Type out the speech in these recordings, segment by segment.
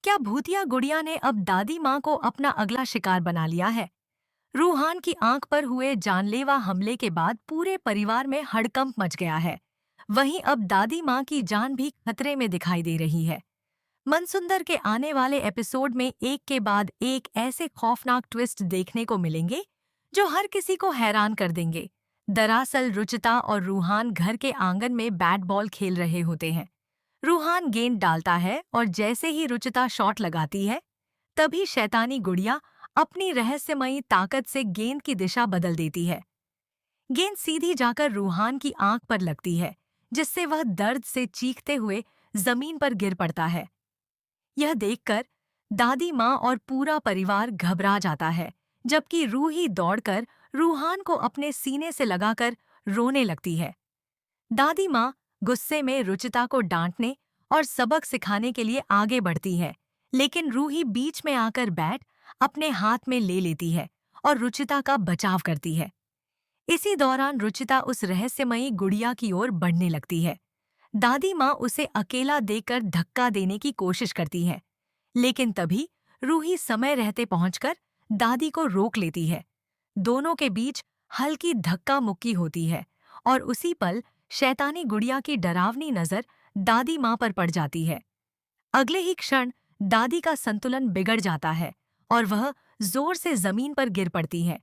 क्या भूतिया गुड़िया ने अब दादी माँ को अपना अगला शिकार बना लिया है? रूहान की आंख पर हुए जानलेवा हमले के बाद पूरे परिवार में हड़कंप मच गया है। वहीं अब दादी माँ की जान भी खतरे में दिखाई दे रही है। मनसुंदर के आने वाले एपिसोड में एक के बाद एक ऐसे खौफनाक ट्विस्ट देखने को मिलेंगे जो हर किसी को हैरान कर देंगे। दरअसल रुचिता और रूहान घर के आंगन में बैट बॉल खेल रहे होते हैं। रूहान गेंद डालता है और जैसे ही रुचिता शॉट लगाती है, तभी शैतानी गुड़िया अपनी रहस्यमयी ताकत से गेंद की दिशा बदल देती है। गेंद सीधी जाकर रूहान की आंख पर लगती है, जिससे वह दर्द से चीखते हुए जमीन पर गिर पड़ता है। यह देखकर दादी माँ और पूरा परिवार घबरा जाता है, जबकि रूही दौड़कर रूहान को अपने सीने से लगाकर रोने लगती है। दादी माँ गुस्से में रुचिता को डांटने और सबक सिखाने के लिए आगे बढ़ती है, लेकिन रूही बीच में आकर बैट अपने हाथ में ले लेती है और रुचिता का बचाव करती है। इसी दौरान रुचिता उस रहस्यमयी गुड़िया की ओर बढ़ने लगती है। दादी माँ उसे अकेला देखकर धक्का देने की कोशिश करती है, लेकिन तभी रूही समय रहते पहुंचकर दादी को रोक लेती है। दोनों के बीच हल्की धक्का मुक्की होती है और उसी पल शैतानी गुड़िया की डरावनी नजर दादी माँ पर पड़ जाती है। अगले ही क्षण दादी का संतुलन बिगड़ जाता है और वह जोर से जमीन पर गिर पड़ती है।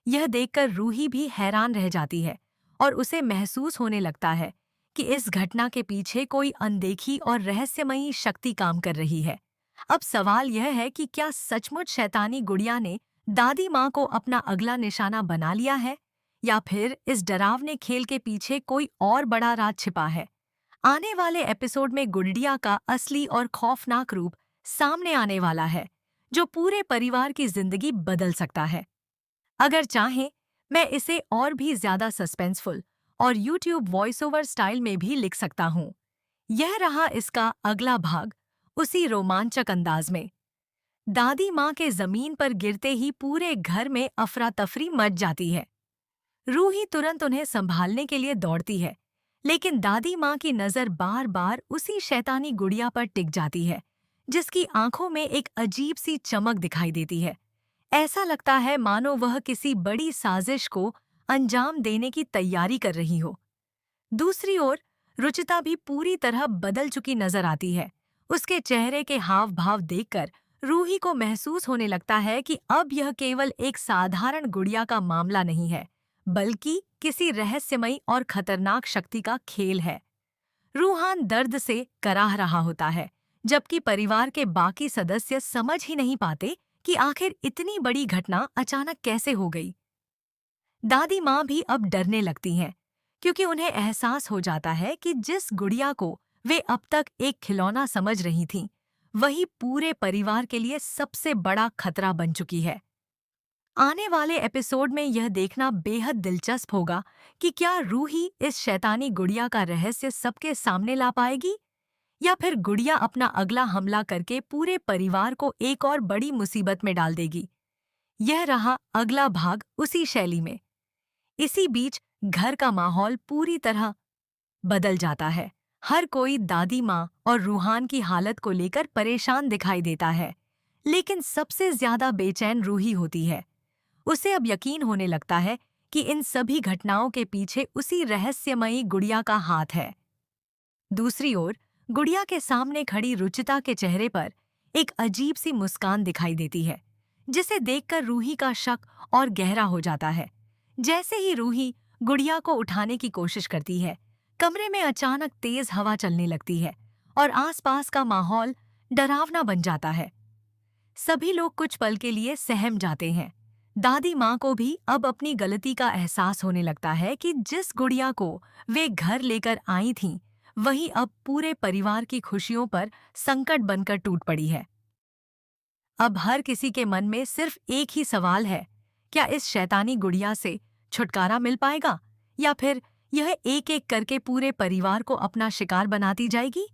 यह देखकर रूही भी हैरान रह जाती है और उसे महसूस होने लगता है कि इस घटना के पीछे कोई अनदेखी और रहस्यमयी शक्ति काम कर रही है। अब सवाल यह है कि क्या सचमुच शैतानी गुड़िया ने दादी माँ को अपना अगला निशाना बना लिया है, या फिर इस डरावने खेल के पीछे कोई और बड़ा राज छिपा है? आने वाले एपिसोड में गुड़िया का असली और खौफनाक रूप सामने आने वाला है, जो पूरे परिवार की जिंदगी बदल सकता है। अगर चाहें, मैं इसे और भी ज्यादा सस्पेंसफुल और यूट्यूब वॉइस ओवर स्टाइल में भी लिख सकता हूँ। यह रहा इसका अगला भाग, उसी रोमांचक अंदाज में। दादी माँ के जमीन पर गिरते ही पूरे घर में अफरा तफरी मच जाती है। रूही तुरंत उन्हें संभालने के लिए दौड़ती है, लेकिन दादी माँ की नजर बार बार उसी शैतानी गुड़िया पर टिक जाती है, जिसकी आंखों में एक अजीब सी चमक दिखाई देती है। ऐसा लगता है मानो वह किसी बड़ी साजिश को अंजाम देने की तैयारी कर रही हो। दूसरी ओर रुचिता भी पूरी तरह बदल चुकी नजर आती है। उसके चेहरे के हाव भाव देखकर रूही को महसूस होने लगता है कि अब यह केवल एक साधारण गुड़िया का मामला नहीं है, बल्कि किसी रहस्यमयी और खतरनाक शक्ति का खेल है। रूहान दर्द से कराह रहा होता है, जबकि परिवार के बाकी सदस्य समझ ही नहीं पाते कि आखिर इतनी बड़ी घटना अचानक कैसे हो गई। दादी माँ भी अब डरने लगती हैं, क्योंकि उन्हें एहसास हो जाता है कि जिस गुड़िया को वे अब तक एक खिलौना समझ रही थीं, वही पूरे परिवार के लिए सबसे बड़ा खतरा बन चुकी है। आने वाले एपिसोड में यह देखना बेहद दिलचस्प होगा कि क्या रूही इस शैतानी गुड़िया का रहस्य सबके सामने ला पाएगी, या फिर गुड़िया अपना अगला हमला करके पूरे परिवार को एक और बड़ी मुसीबत में डाल देगी। यह रहा अगला भाग उसी शैली में। इसी बीच घर का माहौल पूरी तरह बदल जाता है। हर कोई दादी माँ और रूहान की हालत को लेकर परेशान दिखाई देता है, लेकिन सबसे ज्यादा बेचैन रूही होती है। उसे अब यकीन होने लगता है कि इन सभी घटनाओं के पीछे उसी रहस्यमयी गुड़िया का हाथ है। दूसरी ओर गुड़िया के सामने खड़ी रुचिता के चेहरे पर एक अजीब सी मुस्कान दिखाई देती है, जिसे देखकर रूही का शक और गहरा हो जाता है। जैसे ही रूही गुड़िया को उठाने की कोशिश करती है, कमरे में अचानक तेज हवा चलने लगती है और आसपास का माहौल डरावना बन जाता है। सभी लोग कुछ पल के लिए सहम जाते हैं। दादी माँ को भी अब अपनी गलती का एहसास होने लगता है कि जिस गुड़िया को वे घर लेकर आई थीं, वही अब पूरे परिवार की खुशियों पर संकट बनकर टूट पड़ी है। अब हर किसी के मन में सिर्फ एक ही सवाल है, क्या इस शैतानी गुड़िया से छुटकारा मिल पाएगा, या फिर यह एक एक करके पूरे परिवार को अपना शिकार बनाती जाएगी?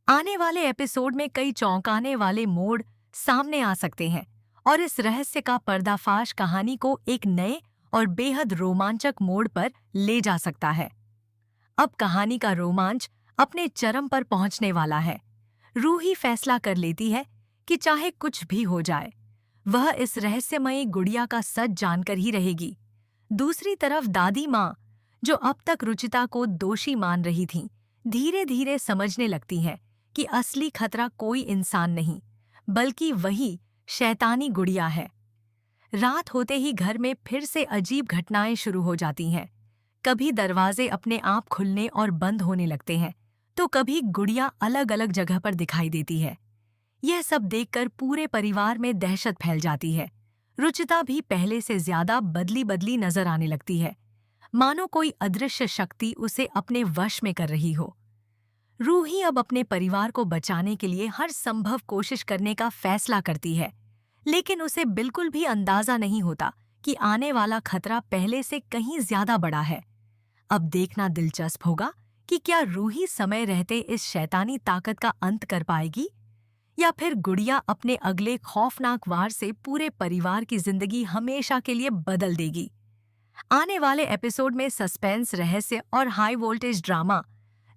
आने वाले एपिसोड में कई चौंकाने वाले मोड़ सामने आ सकते हैं और इस रहस्य का पर्दाफाश कहानी को एक नए और बेहद रोमांचक मोड़ पर ले जा सकता है। अब कहानी का रोमांच अपने चरम पर पहुंचने वाला है। रूही फैसला कर लेती है कि चाहे कुछ भी हो जाए, वह इस रहस्यमयी गुड़िया का सच जानकर ही रहेगी। दूसरी तरफ दादी माँ, जो अब तक रुचिता को दोषी मान रही थीं, धीरे धीरे समझने लगती हैं कि असली खतरा कोई इंसान नहीं, बल्कि वही शैतानी गुड़िया है। रात होते ही घर में फिर से अजीब घटनाएं शुरू हो जाती हैं। कभी दरवाजे अपने आप खुलने और बंद होने लगते हैं, तो कभी गुड़िया अलग अलग जगह पर दिखाई देती है। यह सब देखकर पूरे परिवार में दहशत फैल जाती है। रुचिता भी पहले से ज्यादा बदली बदली नजर आने लगती है, मानो कोई अदृश्य शक्ति उसे अपने वश में कर रही हो। रूही अब अपने परिवार को बचाने के लिए हर संभव कोशिश करने का फैसला करती है, लेकिन उसे बिल्कुल भी अंदाजा नहीं होता कि आने वाला खतरा पहले से कहीं ज्यादा बड़ा है। अब देखना दिलचस्प होगा कि क्या रूही समय रहते इस शैतानी ताकत का अंत कर पाएगी, या फिर गुड़िया अपने अगले खौफनाक वार से पूरे परिवार की जिंदगी हमेशा के लिए बदल देगी। आने वाले एपिसोड में सस्पेंस, रहस्य और हाई वोल्टेज ड्रामा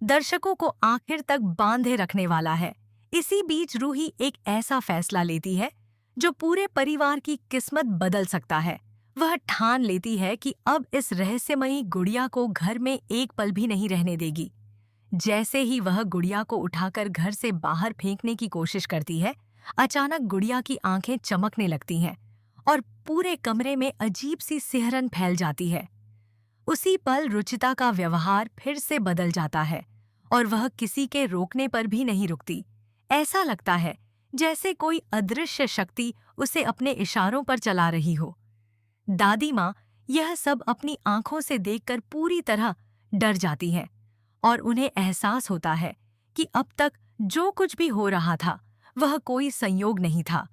दर्शकों को आखिर तक बांधे रखने वाला है। इसी बीच रूही एक ऐसा फैसला लेती है जो पूरे परिवार की किस्मत बदल सकता है। वह ठान लेती है कि अब इस रहस्यमयी गुड़िया को घर में एक पल भी नहीं रहने देगी। जैसे ही वह गुड़िया को उठाकर घर से बाहर फेंकने की कोशिश करती है, अचानक गुड़िया की आंखें चमकने लगती हैं और पूरे कमरे में अजीब सी सिहरन फैल जाती है। उसी पल रुचिता का व्यवहार फिर से बदल जाता है और वह किसी के रोकने पर भी नहीं रुकती। ऐसा लगता है जैसे कोई अदृश्य शक्ति उसे अपने इशारों पर चला रही हो। दादी माँ यह सब अपनी आंखों से देखकर पूरी तरह डर जाती हैं और उन्हें एहसास होता है कि अब तक जो कुछ भी हो रहा था वह कोई संयोग नहीं था।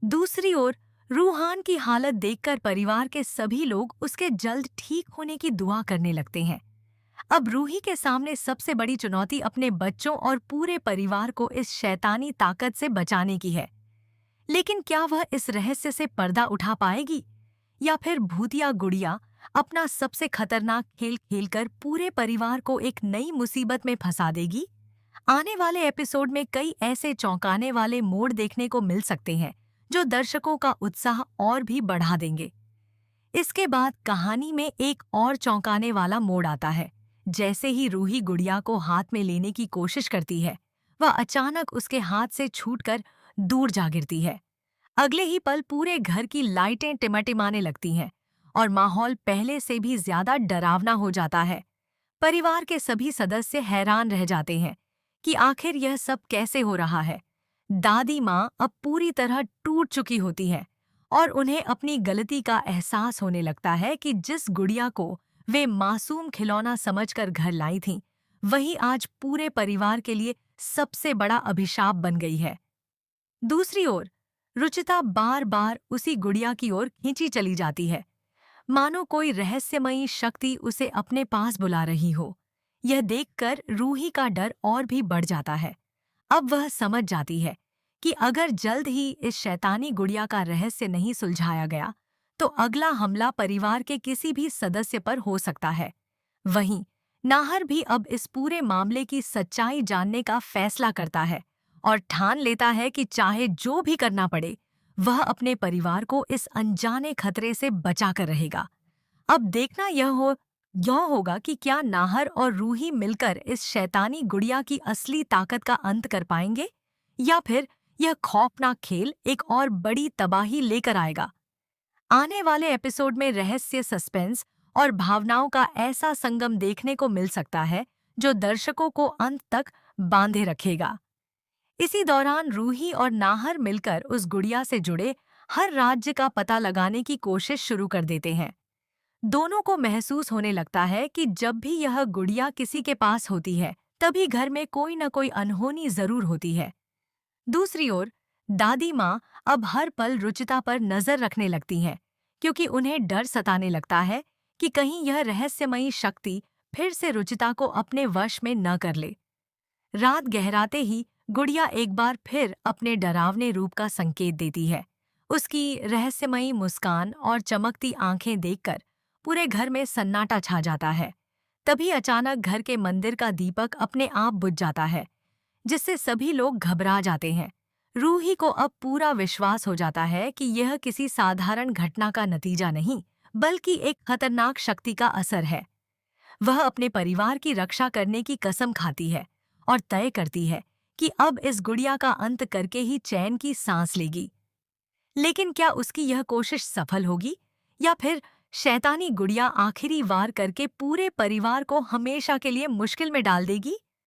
दूसरी ओर रूहान की हालत देखकर परिवार के सभी लोग उसके जल्द ठीक होने की दुआ करने लगते हैं। अब रूही के सामने सबसे बड़ी चुनौती अपने बच्चों और पूरे परिवार को इस शैतानी ताकत से बचाने की है। लेकिन क्या वह इस रहस्य से पर्दा उठा पाएगी, या फिर भूतिया गुड़िया अपना सबसे खतरनाक खेल खेलकर पूरे परिवार को एक नई मुसीबत में फंसा देगी? आने वाले एपिसोड में कई ऐसे चौंकाने वाले मोड़ देखने को मिल सकते हैं जो दर्शकों का उत्साह और भी बढ़ा देंगे। इसके बाद कहानी में एक और चौंकाने वाला मोड़ आता है। जैसे ही रूही गुड़िया को हाथ में लेने की कोशिश करती है, वह अचानक उसके हाथ से छूटकर दूर जा गिरती है। अगले ही पल पूरे घर की लाइटें टिमटिमाने लगती हैं और माहौल पहले से भी ज्यादा डरावना हो जाता है। परिवार के सभी सदस्य हैरान रह जाते हैं कि आखिर यह सब कैसे हो रहा है। दादी माँ अब पूरी तरह टूट चुकी होती है और उन्हें अपनी गलती का एहसास होने लगता है कि जिस गुड़िया को वे मासूम खिलौना समझकर घर लाई थीं, वही आज पूरे परिवार के लिए सबसे बड़ा अभिशाप बन गई है। दूसरी ओर रुचिता बार बार उसी गुड़िया की ओर खींची चली जाती है, मानो कोई रहस्यमयी शक्ति उसे अपने पास बुला रही हो। यह देखकर रूही का डर और भी बढ़ जाता है। अब वह समझ जाती है कि अगर जल्द ही इस शैतानी गुड़िया का रहस्य नहीं सुलझाया गया, तो अगला हमला परिवार के किसी भी सदस्य पर हो सकता है। वहीं नाहर भी अब इस पूरे मामले की सच्चाई जानने का फैसला करता है और ठान लेता है कि चाहे जो भी करना पड़े, वह अपने परिवार को इस अनजाने खतरे से बचाकर रहेगा। अब देखना यह होगा कि क्या नाहर और रूही मिलकर इस शैतानी गुड़िया की असली ताकत का अंत कर पाएंगे, या फिर यह खौफनाक खेल एक और बड़ी तबाही लेकर आएगा। आने वाले एपिसोड में रहस्य, सस्पेंस और भावनाओं का ऐसा संगम देखने को मिल सकता है जो दर्शकों को अंत तक बांधे रखेगा। इसी दौरान रूही और नाहर मिलकर उस गुड़िया से जुड़े हर राज्य का पता लगाने की कोशिश शुरू कर देते हैं। दोनों को महसूस होने लगता है कि जब भी यह गुड़िया किसी के पास होती है, तभी घर में कोई न कोई अनहोनी जरूर होती है। दूसरी ओर दादी माँ अब हर पल रुचिता पर नजर रखने लगती हैं, क्योंकि उन्हें डर सताने लगता है कि कहीं यह रहस्यमयी शक्ति फिर से रुचिता को अपने वश में न कर ले। रात गहराते ही गुड़िया एक बार फिर अपने डरावने रूप का संकेत देती है। उसकी रहस्यमयी मुस्कान और चमकती आंखें देखकर पूरे घर में सन्नाटा छा जाता है। तभी अचानक घर के मंदिर का दीपक अपने आप बुझ जाता है, जिससे सभी लोग घबरा जाते हैं। रूही को अब पूरा विश्वास हो जाता है कि यह किसी साधारण घटना का नतीजा नहीं, बल्कि एक खतरनाक शक्ति का असर है। वह अपने परिवार की रक्षा करने की कसम खाती है और तय करती है कि अब इस गुड़िया का अंत करके ही चैन की सांस लेगी। लेकिन क्या उसकी यह कोशिश सफल होगी, या फिर शैतानी गुड़िया आखिरी वार करके पूरे परिवार को हमेशा के लिए मुश्किल में डाल देगी?